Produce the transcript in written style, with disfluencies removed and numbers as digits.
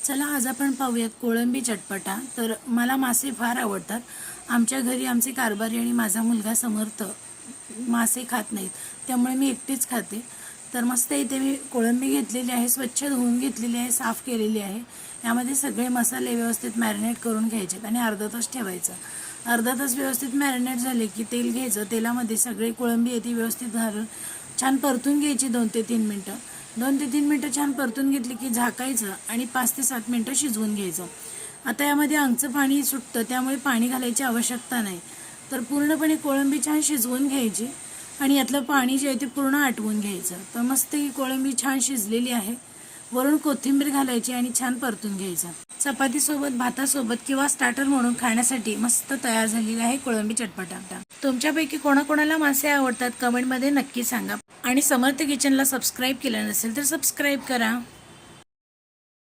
चला आज आपण पाहूयात कोळंबी चटपटा। तर मला मासे फार आवडतात। आमच्या घरी आमचे कारभारी आणि माझा मुलगा समर्थ मासे खात नाहीत, त्यामुळे मी एकटीच खाते। तर मस्त इथे मी कोळंबी घेतलेली आहे, स्वच्छ धुवून घेतलेली आहे, साफ केलेली आहे। यामध्ये सगळे मसाले व्यवस्थित मॅरिनेट करून घ्यायचे आणि अर्धा तास ठेवायचं। अर्धा तास व्यवस्थित मॅरिनेट झाले की तेल घ्यायचं, तेलामध्ये सगळे कोळंबी येते व्यवस्थित घालून छान परतून घ्यायची 2 ते 3 मिनिटं। 2 ते 3 मिनिटं छान परतून घेतली की झाकायचं आणि 5 ते 7 मिनिटं शिजवून घ्यायचं। आता यामध्ये अंगचं पाणी सुटतं, त्यामुळे पाणी घालायची आवश्यकता नाही। तर पूर्णपणे कोळंबी छान शिजवून घ्यायची आणि यातलं पाणी जे आहे ते पूर्ण आटवून घ्यायचं। तर मस्त ही कोळंबी छान शिजलेली आहे। वरून कोथिंबीर घालायची आणि छान परतून घ्यायचं। चपातीसोबत, भातासोबत किंवा स्टार्टर म्हणून खाण्यासाठी मस्त तयार झालेली आहे कोळंबी चटपटा। तुमच्यापैकी कोणाकोणाला मासे आवडतात कमेंटमध्ये नक्की सांगा आणि समर्थ किचनला सबस्क्राईब केलं नसेल तर सबस्क्राईब करा।